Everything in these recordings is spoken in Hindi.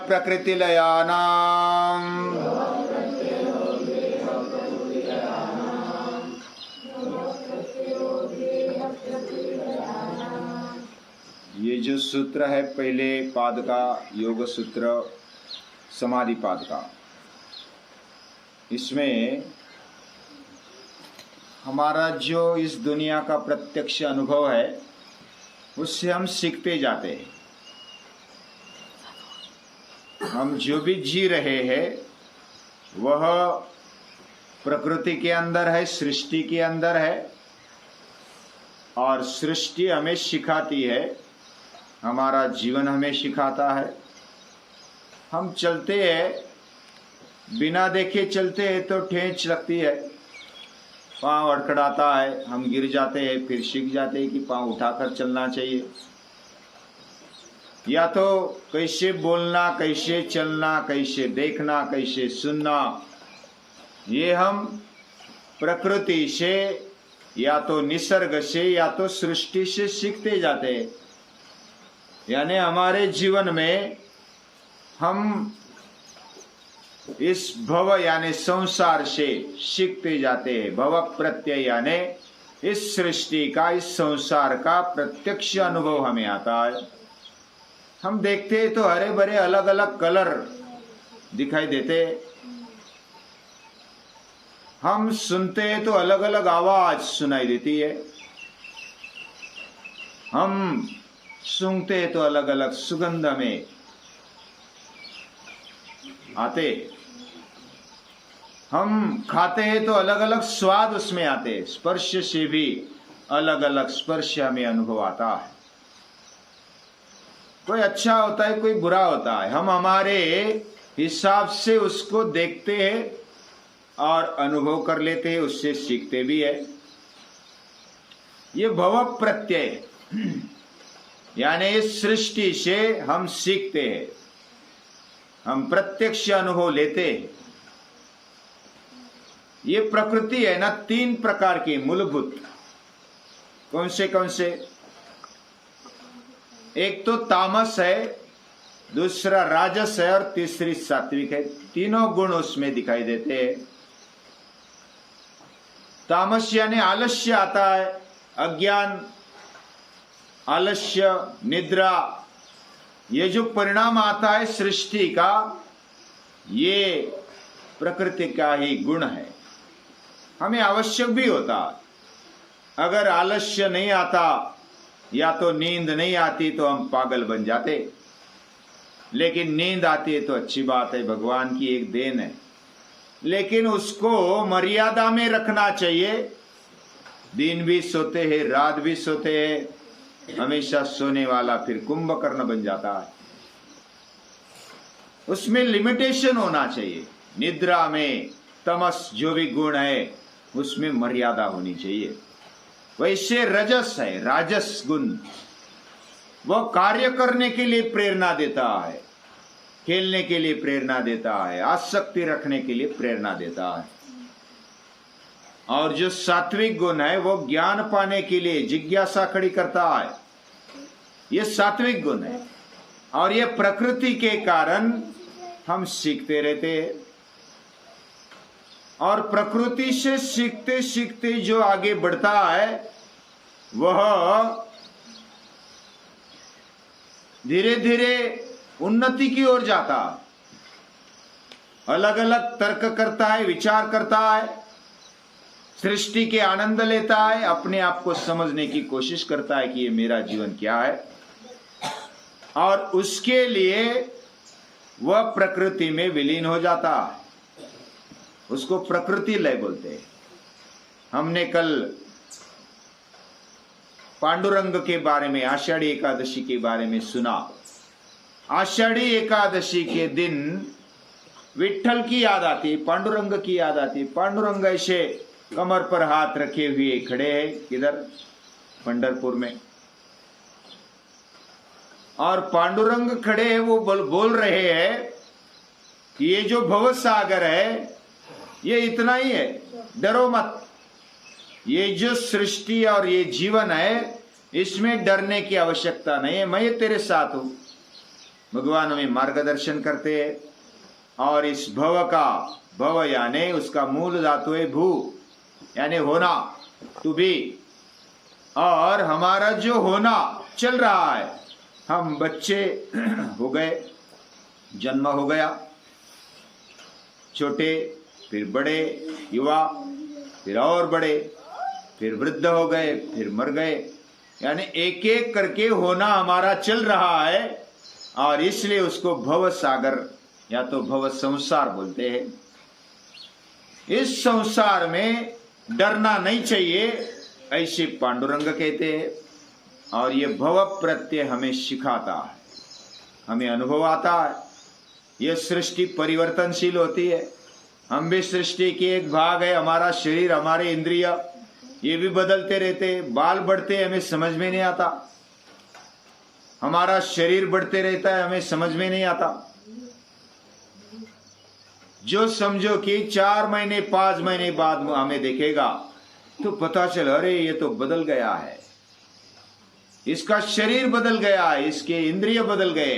प्रकृतिलयानाम् ये जो सूत्र है पहले पाद का, योग सूत्र समाधि पाद का, इसमें हमारा जो इस दुनिया का प्रत्यक्ष अनुभव है उससे हम सीखते जाते हैं। हम जो भी जी रहे हैं वह प्रकृति के अंदर है, सृष्टि के अंदर है, और सृष्टि हमें सिखाती है, हमारा जीवन हमें सिखाता है। हम चलते हैं, बिना देखे चलते हैं तो ठेंच लगती है, पाँव अड़खड़ाता है, हम गिर जाते हैं, फिर सीख जाते हैं कि पाँव उठाकर चलना चाहिए। या तो कैसे बोलना, कैसे चलना, कैसे देखना, कैसे सुनना, ये हम प्रकृति से या तो निसर्ग से या तो सृष्टि से सीखते जाते हैं। यानी हमारे जीवन में हम इस भव यानी संसार से सीखते जाते हैं। भव प्रत्यय यानी इस सृष्टि का, इस संसार का प्रत्यक्ष अनुभव हमें आता है। हम देखते हैं तो हरे भरे अलग अलग कलर दिखाई देते, हम सुनते हैं तो अलग अलग आवाज सुनाई देती है, हम सूंघते हैं तो अलग अलग सुगंध में आते, हम खाते हैं तो अलग अलग स्वाद उसमें आते, स्पर्श से भी अलग अलग स्पर्श हमें अनुभव आता है। कोई अच्छा होता है, कोई बुरा होता है, हम हमारे हिसाब से उसको देखते हैं और अनुभव कर लेते हैं, उससे सीखते भी है। ये भव प्रत्यय यानी इस सृष्टि से हम सीखते हैं, हम प्रत्यक्ष अनुभव लेते हैं। ये प्रकृति है ना, 3 प्रकार की मूलभूत। कौन से? एक तो तामस है, दूसरा राजस है और तीसरी सात्विक है। तीनों गुण उसमें दिखाई देते हैं। तामस यानी आलस्य आता है, अज्ञान, आलस्य, निद्रा, ये जो परिणाम आता है सृष्टि का, ये प्रकृति का ही गुण है, हमें आवश्यक भी होता। अगर आलस्य नहीं आता या तो नींद नहीं आती तो हम पागल बन जाते, लेकिन नींद आती है तो अच्छी बात है, भगवान की एक देन है, लेकिन उसको मर्यादा में रखना चाहिए। दिन भी सोते हैं, रात भी सोते हैं, हमेशा सोने वाला फिर कुंभकर्ण बन जाता है। उसमें लिमिटेशन होना चाहिए। निद्रा में तमस जो भी गुण है उसमें मर्यादा होनी चाहिए। वैसे रजस है, राजस गुण, वो कार्य करने के लिए प्रेरणा देता है, खेलने के लिए प्रेरणा देता है, आसक्ति रखने के लिए प्रेरणा देता है। और जो सात्विक गुण है वो ज्ञान पाने के लिए जिज्ञासा खड़ी करता है, ये सात्विक गुण है। और ये प्रकृति के कारण हम सीखते रहते हैं, और प्रकृति से सीखते सीखते जो आगे बढ़ता है वह धीरे धीरे उन्नति की ओर जाता, अलग अलग तर्क करता है, विचार करता है, सृष्टि के आनंद लेता है, अपने आप को समझने की कोशिश करता है कि ये मेरा जीवन क्या है, और उसके लिए वह प्रकृति में विलीन हो जाता है। उसको प्रकृति लय बोलते हैं। हमने कल पांडुरंग के बारे में, आषाढ़ी एकादशी के बारे में सुना। आषाढ़ी एकादशी के दिन विट्ठल की याद आती है, पांडुरंग की याद आती है। पांडुरंग ऐसे कमर पर हाथ रखे हुए खड़े हैं, किधर? पंढरपुर में। और पांडुरंग खड़े हैं, वो बोल रहे हैं कि ये जो भव सागर है ये इतना ही है, डरो मत। ये जो सृष्टि और ये जीवन है इसमें डरने की आवश्यकता नहीं है, मैं तेरे साथ हूं। भगवान हमें मार्गदर्शन करते हैं। और इस भव का, भव यानी उसका मूल धातु है भू, यानी होना, टू बी। और हमारा जो होना चल रहा है, हम बच्चे हो गए, जन्म हो गया, छोटे, फिर बड़े, युवा, फिर और बड़े, फिर वृद्ध हो गए, फिर मर गए, यानी एक एक करके होना हमारा चल रहा है। और इसलिए उसको भव सागर या तो भव संसार बोलते हैं। इस संसार में डरना नहीं चाहिए, ऐसे पांडुरंग कहते हैं। और ये भव प्रत्यय हमें सिखाता है, हमें अनुभव आता है। ये सृष्टि परिवर्तनशील होती है, हम भी सृष्टि की एक भाग है। हमारा शरीर, हमारे इंद्रिय, ये भी बदलते रहते, बाल बढ़ते हमें समझ में नहीं आता, हमारा शरीर बढ़ते रहता है, हमें समझ में नहीं आता। जो समझो कि 4 महीने 5 महीने बाद हमें देखेगा तो पता चल, अरे ये तो बदल गया है, इसका शरीर बदल गया है, इसके इंद्रिय बदल गए,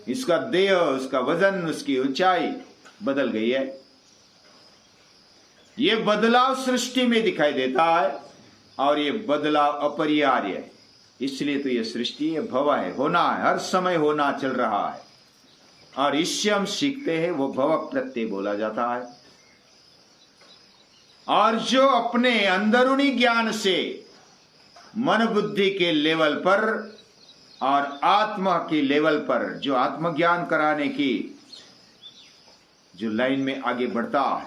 इसका देह, उसका वजन, उसकी ऊंचाई बदल गई है। ये बदलाव सृष्टि में दिखाई देता है और ये बदलाव अपरिहार्य है। इसलिए तो ये सृष्टि, ये भव है, होना है, हर समय होना चल रहा है। और इससे हम सीखते हैं, वो भव प्रत्यय बोला जाता है। और जो अपने अंदरूनी ज्ञान से मन बुद्धि के लेवल पर और आत्मा की लेवल पर जो आत्मज्ञान कराने की जो लाइन में आगे बढ़ता है,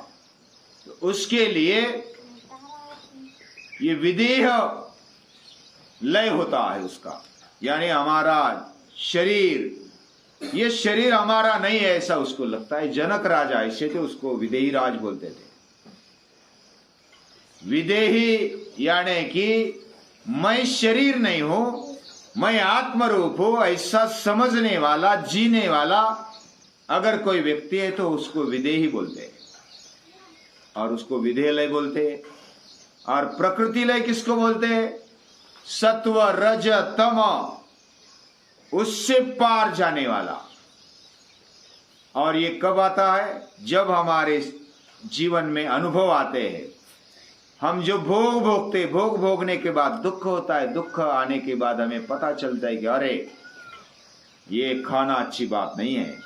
तो उसके लिए ये विदेह लय होता है उसका। यानी हमारा शरीर, ये शरीर हमारा नहीं है ऐसा उसको लगता है। जनक राजा ऐसे थे, उसको विदेही राज बोलते थे। विदेही यानी कि मैं शरीर नहीं हूं, मैं आत्मरूप हूं, ऐसा समझने वाला, जीने वाला अगर कोई व्यक्ति है तो उसको विदेही बोलते हैं और उसको विधेय लय बोलते हैं। और प्रकृति लय किसको बोलते हैं? सत्व रज तम, उससे पार जाने वाला। और ये कब आता है? जब हमारे जीवन में अनुभव आते हैं, हम जो भोग भोगते, भोग भोगने के बाद दुख होता है, दुख आने के बाद हमें पता चलता है कि अरे ये खाना अच्छी बात नहीं है,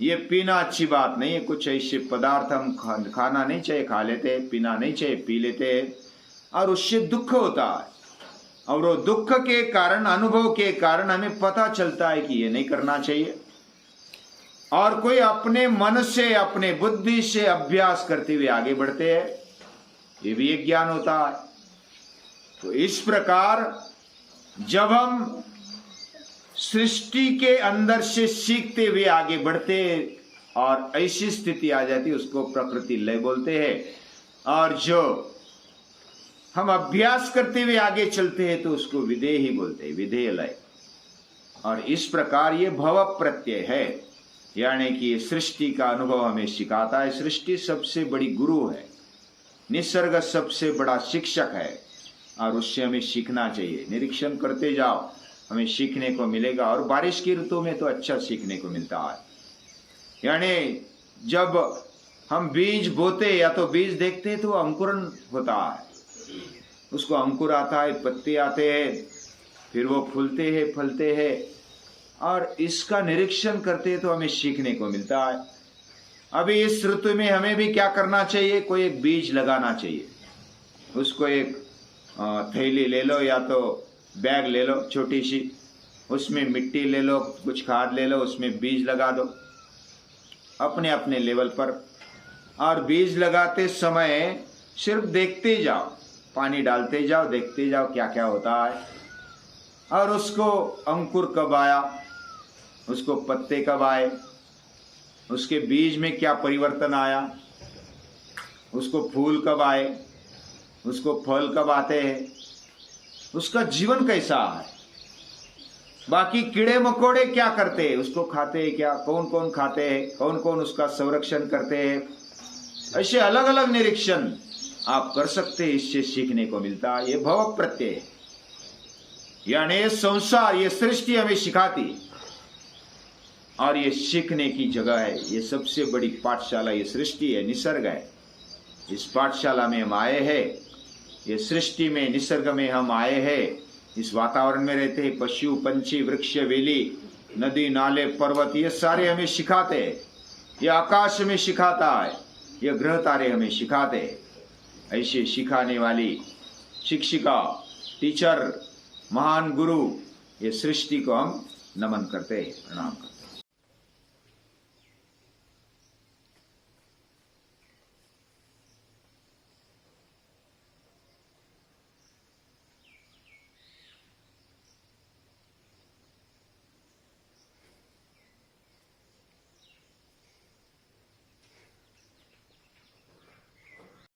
ये पीना अच्छी बात नहीं है। कुछ ऐसे पदार्थ हम खाना नहीं चाहिए खा लेते हैं, पीना नहीं चाहिए पी लेते हैं, और उससे दुख होता है। और वो दुख के कारण, अनुभव के कारण हमें पता चलता है कि ये नहीं करना चाहिए। और कोई अपने मन से, अपने बुद्धि से अभ्यास करते हुए आगे बढ़ते हैं, ये भी एक ज्ञान होता है। तो इस प्रकार जब हम सृष्टि के अंदर से सीखते हुए आगे बढ़ते और ऐसी स्थिति आ जाती, उसको प्रकृति लय बोलते हैं। और जो हम अभ्यास करते हुए आगे चलते हैं तो उसको विधेय ही बोलते हैं, विधेय लय। और इस प्रकार ये भव प्रत्यय है, यानी कि ये सृष्टि का अनुभव हमें सिखाता है। सृष्टि सबसे बड़ी गुरु है, निसर्ग सबसे बड़ा शिक्षक है, और उससे हमें सीखना चाहिए। निरीक्षण करते जाओ, हमें सीखने को मिलेगा। और बारिश की ऋतु में तो अच्छा सीखने को मिलता है। यानी जब हम बीज बोते या तो बीज देखते तो अंकुरन होता है, उसको अंकुर आता है, पत्ते आते हैं, फिर वो फूलते हैं, फलते हैं, और इसका निरीक्षण करते तो हमें सीखने को मिलता है। अभी इस ऋतु में हमें भी क्या करना चाहिए? कोई एक बीज लगाना चाहिए। उसको एक थैली ले लो या तो बैग ले लो छोटी सी, उसमें मिट्टी ले लो, कुछ खाद ले लो, उसमें बीज लगा दो अपने अपने लेवल पर। और बीज लगाते समय सिर्फ देखते जाओ, पानी डालते जाओ, देखते जाओ क्या क्या होता है। और उसको अंकुर कब आया, उसको पत्ते कब आए, उसके बीज में क्या परिवर्तन आया, उसको फूल कब आए, उसको फल कब आते हैं, उसका जीवन कैसा है। बाकी कीड़े मकोड़े क्या करते हैं, उसको खाते हैं क्या, कौन कौन खाते हैं, कौन कौन उसका संरक्षण करते हैं। ऐसे अलग अलग निरीक्षण आप कर सकते हैं, इससे सीखने को मिलता है। ये भव प्रत्यय, यानी संसार, ये सृष्टि हमें सिखाती। और ये सीखने की जगह है। ये सबसे बड़ी पाठशाला ये सृष्टि है, निसर्ग है। इस पाठशाला में हम आए हैं, ये सृष्टि में निसर्ग में हम आए हैं। इस वातावरण में रहते हैं। पशु पंछी वृक्ष वेली नदी नाले पर्वत ये सारे हमें सिखाते हैं। ये आकाश में सिखाता है, ये ग्रह तारे हमें सिखाते हैं। ऐसे सिखाने वाली शिक्षिका टीचर महान गुरु ये सृष्टि को हम नमन करते हैं, प्रणाम करते हैं।